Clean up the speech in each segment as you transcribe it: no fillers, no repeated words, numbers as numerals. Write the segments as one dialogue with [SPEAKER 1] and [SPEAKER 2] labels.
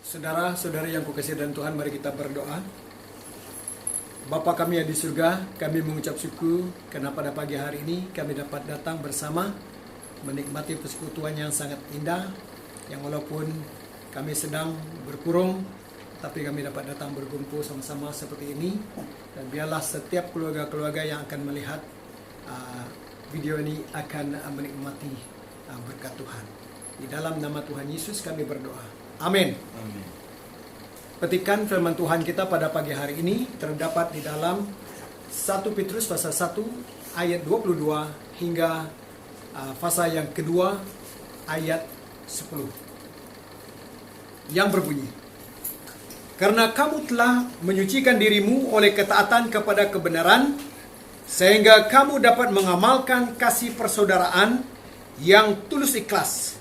[SPEAKER 1] Saudara-saudari yang kukasihi dalam Tuhan, mari kita berdoa. Bapa kami yang di surga, kami mengucap syukur karena pada pagi hari ini kami dapat datang bersama menikmati persekutuan yang sangat indah, yang walaupun kami sedang berkurung, tapi kami dapat datang berkumpul sama-sama seperti ini. Dan biarlah setiap keluarga-keluarga yang akan melihat video ini akan menikmati berkat Tuhan. Di dalam nama Tuhan Yesus kami berdoa. Amin.
[SPEAKER 2] Amin.
[SPEAKER 1] Petikan firman Tuhan kita pada pagi hari ini terdapat di dalam 1 Petrus pasal 1 ayat 22 hingga pasal yang kedua ayat 10. Yang berbunyi, karena kamu telah menyucikan dirimu oleh ketaatan kepada kebenaran, sehingga kamu dapat mengamalkan kasih persaudaraan yang tulus ikhlas.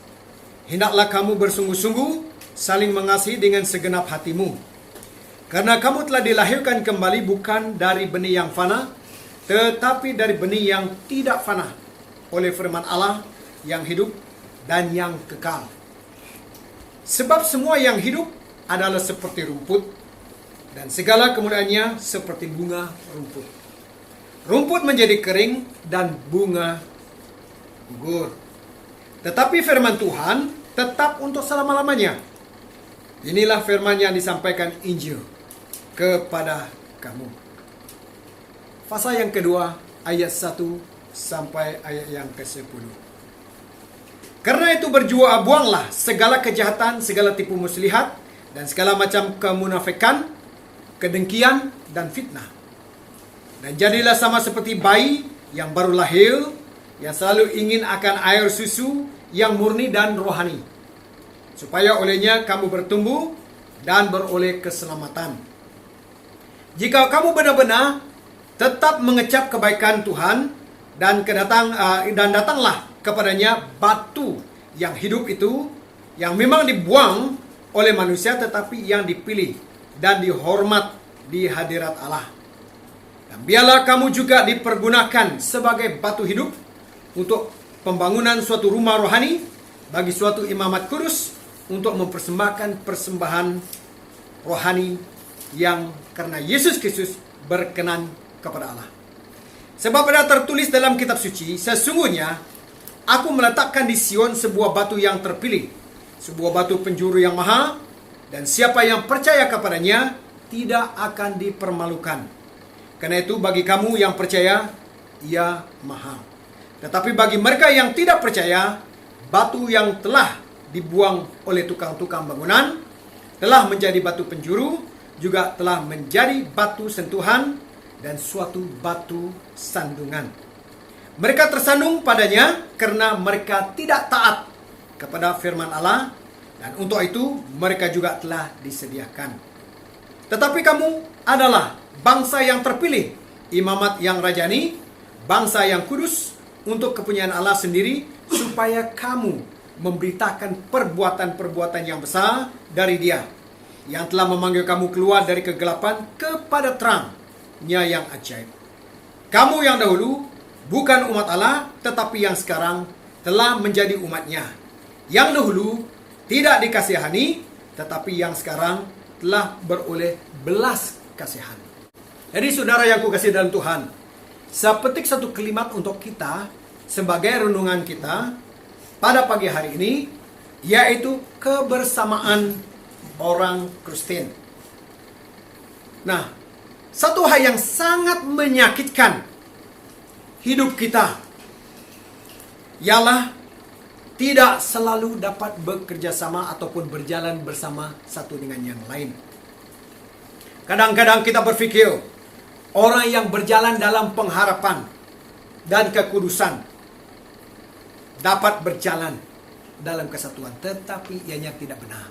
[SPEAKER 1] Hendaklah kamu bersungguh-sungguh saling mengasihi dengan segenap hatimu. Karena kamu telah dilahirkan kembali bukan dari benih yang fana, tetapi dari benih yang tidak fana, oleh firman Allah yang hidup dan yang kekal. Sebab semua yang hidup adalah seperti rumput, dan segala kemuliaannya seperti bunga rumput. Rumput menjadi kering dan bunga gugur. Tetapi firman Tuhan tetap untuk selama-lamanya. Inilah firman yang disampaikan Injil kepada kamu. Pasal yang kedua ayat 1 sampai ayat yang ke-10. Karena itu buanglah segala kejahatan, segala tipu muslihat, dan segala macam kemunafikan, kedengkian, dan fitnah. Dan jadilah sama seperti bayi yang baru lahir, yang selalu ingin akan air susu yang murni dan rohani, supaya olehnya kamu bertumbuh dan beroleh keselamatan. Jika kamu benar-benar tetap mengecap kebaikan Tuhan dan datanglah kepadanya batu yang hidup itu, yang memang dibuang oleh manusia tetapi yang dipilih dan dihormat di hadirat Allah. Dan biarlah kamu juga dipergunakan sebagai batu hidup untuk pembangunan suatu rumah rohani bagi suatu imamat kudus, untuk mempersembahkan persembahan rohani yang karena Yesus Kristus berkenan kepada Allah. Sebab ada tertulis dalam kitab suci, sesungguhnya aku meletakkan di Sion sebuah batu yang terpilih, sebuah batu penjuru yang mahal, dan siapa yang percaya kepadanya tidak akan dipermalukan. Karena itu bagi kamu yang percaya, ia mahal. Tetapi bagi mereka yang tidak percaya, batu yang telah dibuang oleh tukang-tukang bangunan telah menjadi batu penjuru, juga telah menjadi batu sentuhan dan suatu batu sandungan. Mereka tersandung padanya karena mereka tidak taat kepada firman Allah, dan untuk itu mereka juga telah disediakan. Tetapi kamu adalah bangsa yang terpilih, imamat yang rajani, bangsa yang kudus, untuk kepunyaan Allah sendiri, supaya kamu memberitakan perbuatan-perbuatan yang besar dari Dia, yang telah memanggil kamu keluar dari kegelapan kepada terang-Nya yang ajaib. Kamu yang dahulu bukan umat Allah, tetapi yang sekarang telah menjadi umat-Nya. Yang dahulu tidak dikasihani, tetapi yang sekarang telah beroleh belas kasihan. Jadi saudara yang kukasihi dalam Tuhan, saya petik satu kalimat untuk kita sebagai renungan kita pada pagi hari ini, yaitu kebersamaan orang Kristen. Nah, satu hal yang sangat menyakitkan hidup kita ialah tidak selalu dapat bekerja sama ataupun berjalan bersama satu dengan yang lain. Kadang-kadang kita berpikir orang yang berjalan dalam pengharapan dan kekudusan dapat berjalan dalam kesatuan, tetapi ianya tidak benar.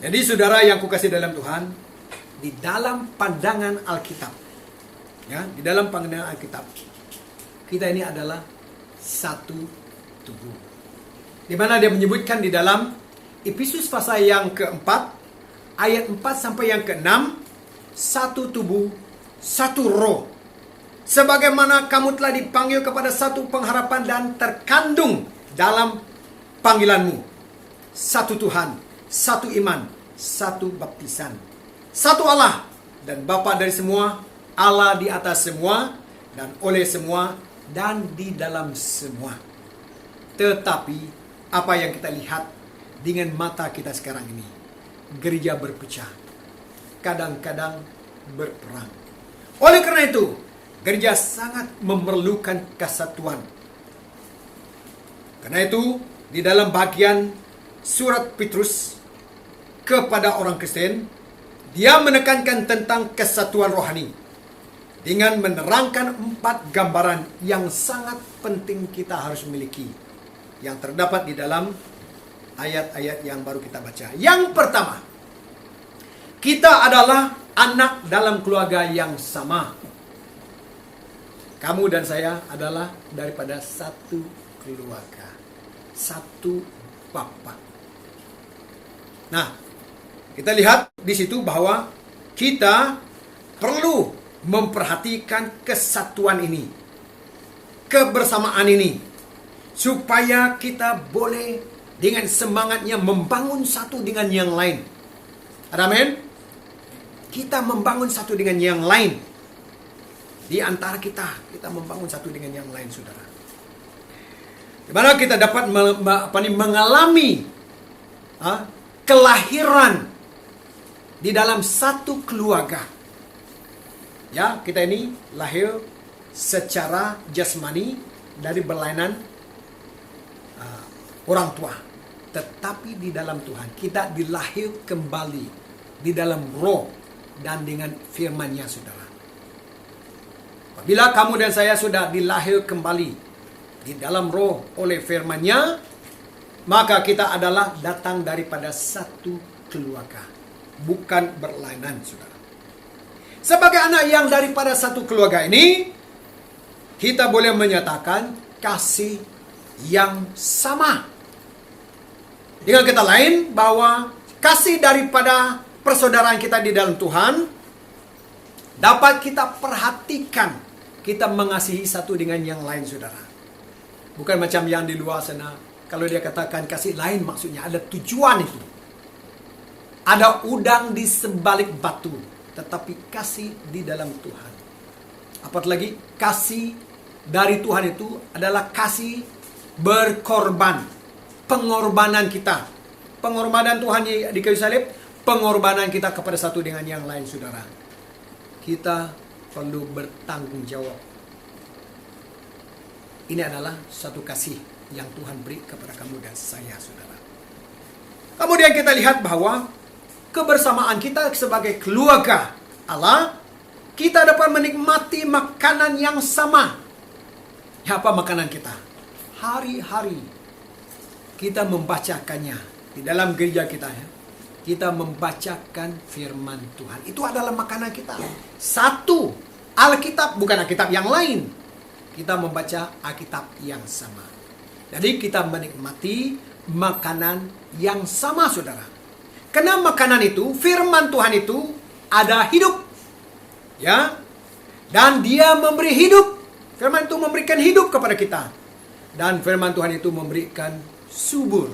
[SPEAKER 1] Jadi saudara yang kukasihi dalam Tuhan, di dalam pandangan Alkitab, di dalam pandangan Alkitab, kita ini adalah satu tubuh. Di mana dia menyebutkan di dalam Efesus pasal yang keempat, ayat 4 sampai yang ke-6, satu tubuh, satu roh. Sebagaimana kamu telah dipanggil kepada satu pengharapan dan terkandung dalam panggilanmu. Satu Tuhan, satu iman, satu baptisan. Satu Allah dan Bapa dari semua, Allah di atas semua, dan oleh semua, dan di dalam semua. Tetapi, apa yang kita lihat dengan mata kita sekarang ini, gereja berpecah, kadang-kadang berperang. Oleh karena itu, gereja sangat memerlukan kesatuan. Karena itu, di dalam bagian surat Petrus kepada orang Kristen, dia menekankan tentang kesatuan rohani dengan menerangkan 4 gambaran yang sangat penting kita harus miliki, yang terdapat di dalam ayat-ayat yang baru kita baca. Yang pertama, kita adalah anak dalam keluarga yang sama. Kamu dan saya adalah daripada satu keluarga, satu bapa. Nah, kita lihat di situ bahwa kita perlu memperhatikan kesatuan ini, kebersamaan ini, supaya kita boleh dengan semangatnya membangun satu dengan yang lain. Amin. Kita membangun satu dengan yang lain. Di antara kita membangun satu dengan yang lain, saudara. Di mana kita dapat mengalami kelahiran di dalam satu keluarga. Ya, kita ini lahir secara jasmani dari berlainan orang tua. Tetapi di dalam Tuhan, kita dilahir kembali di dalam roh dan dengan firman-Nya, saudara. Apabila kamu dan saya sudah dilahir kembali di dalam roh oleh firman-Nya, maka kita adalah datang daripada satu keluarga, bukan berlainan, saudara. Sebagai anak yang daripada satu keluarga ini, kita boleh menyatakan kasih yang sama. Dengan kata lain, bahwa kasih daripada persaudaraan kita di dalam Tuhan dapat kita perhatikan, kita mengasihi satu dengan yang lain, saudara. Bukan macam yang di luar sana. Kalau dia katakan kasih lain, maksudnya ada tujuan itu. Ada udang di sebalik batu, tetapi kasih di dalam Tuhan. Apalagi lagi, kasih dari Tuhan itu adalah kasih berkorban. Pengorbanan kita, pengorbanan Tuhan di kayu salib, pengorbanan kita kepada satu dengan yang lain, saudara. Kita perlu bertanggung jawab. Ini adalah satu kasih yang Tuhan beri kepada kamu dan saya, saudara. Kemudian kita lihat bahwa kebersamaan kita sebagai keluarga Allah, kita dapat menikmati makanan yang sama. Apa makanan kita? Hari-hari kita membacakannya di dalam gereja kita, ya. Kita membacakan firman Tuhan. Itu adalah makanan kita. Satu, Alkitab, bukan Alkitab yang lain. Kita membaca Alkitab yang sama. Jadi kita menikmati makanan yang sama, saudara. Karena makanan itu, firman Tuhan itu ada hidup. Ya. Dan dia memberi hidup. Firman itu memberikan hidup kepada kita. Dan firman Tuhan itu memberikan subur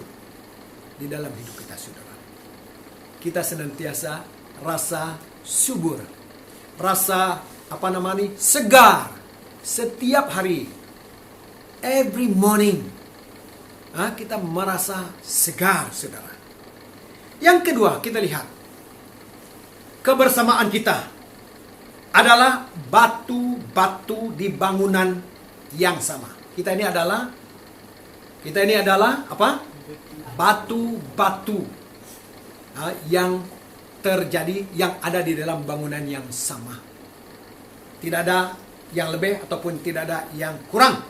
[SPEAKER 1] di dalam hidup kita, saudara. Kita senantiasa rasa subur, rasa segar setiap hari. Every morning kita merasa segar, saudara. Yang kedua, kita lihat kebersamaan kita adalah batu-batu di bangunan yang sama. Kita ini adalah apa? Batu-batu yang terjadi, yang ada di dalam bangunan yang sama. Tidak ada yang lebih ataupun tidak ada yang kurang.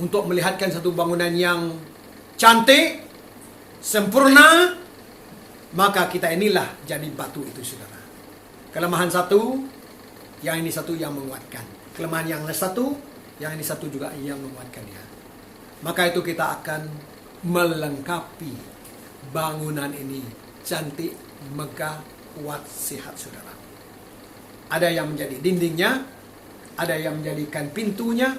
[SPEAKER 1] Untuk melihatkan satu bangunan yang cantik, sempurna, maka kita inilah jadi batu itu, saudara. Kelemahan satu, yang ini satu yang menguatkan. Kelemahan yang satu, yang ini satu juga yang menguatkan dia. Maka itu kita akan melengkapi bangunan ini cantik, megah, kuat, sehat, saudara. Ada yang menjadi dindingnya, ada yang menjadikan pintunya,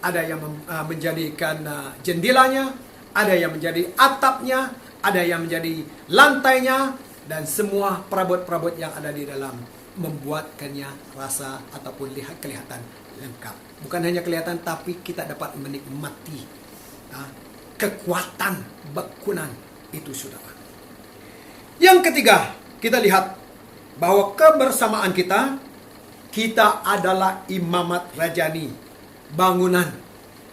[SPEAKER 1] ada yang menjadikan jendelanya, ada yang menjadi atapnya, ada yang menjadi lantainya, dan semua perabot-perabot yang ada di dalam membuatkannya rasa ataupun kelihatan lengkap. Bukan hanya kelihatan, tapi kita dapat menikmati kekuatan bangunan itu, saudara. Yang ketiga, kita lihat bahwa kebersamaan kita adalah imamat rajani, bangunan,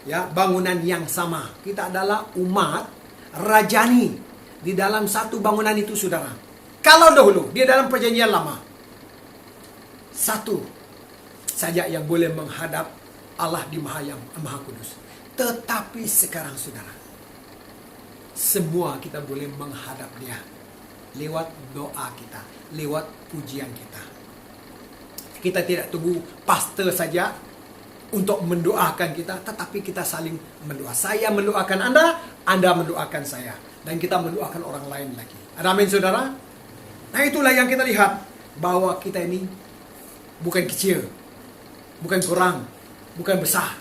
[SPEAKER 1] ya, bangunan yang sama. Kita adalah umat rajani di dalam satu bangunan itu, saudara. Kalau dahulu di dalam perjanjian lama, satu saja yang boleh menghadap Allah di Maha Kudus. Tetapi sekarang, saudara, semua kita boleh menghadap Dia lewat doa kita, lewat pujian kita. Kita tidak tunggu pastor saja untuk mendoakan kita, tetapi kita saling mendoa. Saya mendoakan Anda, Anda mendoakan saya, dan kita mendoakan orang lain lagi. Amin, saudara. Nah, itulah yang kita lihat, bahwa kita ini bukan kecil, bukan kurang, bukan besar,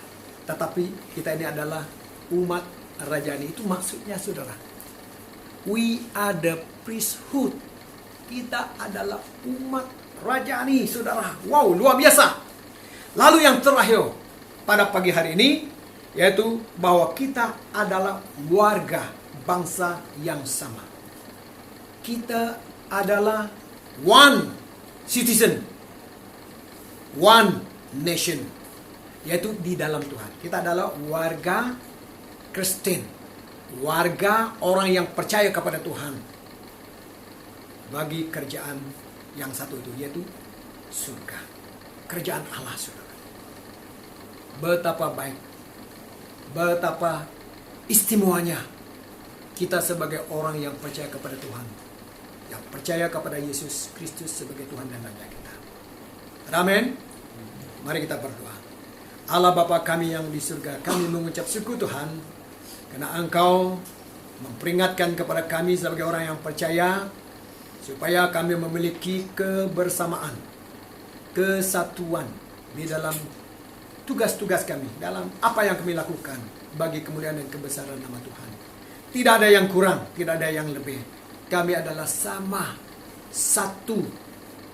[SPEAKER 1] tetapi kita ini adalah umat rajani. Itu maksudnya, saudara. We are the priesthood. Kita adalah umat rajani, saudara. Wow, luar biasa. Lalu yang terakhir pada pagi hari ini, yaitu bahwa kita adalah warga bangsa yang sama. Kita adalah one citizen, one nation, yaitu di dalam Tuhan. Kita adalah warga Kristen, warga orang yang percaya kepada Tuhan, bagi kerjaan yang satu itu, yaitu surga, kerjaan Allah, saudara. Betapa baik, betapa istimewanya kita sebagai orang yang percaya kepada Tuhan, yang percaya kepada Yesus Kristus sebagai Tuhan dan Raja kita. Amin. Mari kita berdoa. Allah Bapa kami yang di surga, kami mengucap syukur Tuhan, karena Engkau memperingatkan kepada kami sebagai orang yang percaya, supaya kami memiliki kebersamaan, kesatuan di dalam tugas-tugas kami, dalam apa yang kami lakukan bagi kemuliaan dan kebesaran nama Tuhan. Tidak ada yang kurang, tidak ada yang lebih. Kami adalah sama, satu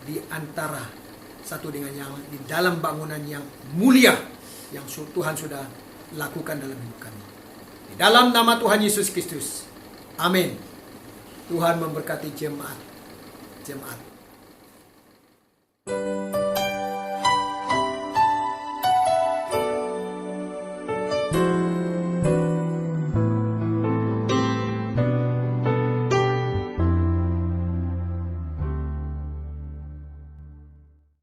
[SPEAKER 1] di antara satu dengan yang di dalam bangunan yang mulia yang Tuhan sudah lakukan dalam hidup kami. Di dalam nama Tuhan Yesus Kristus. Amin. Tuhan memberkati jemaat.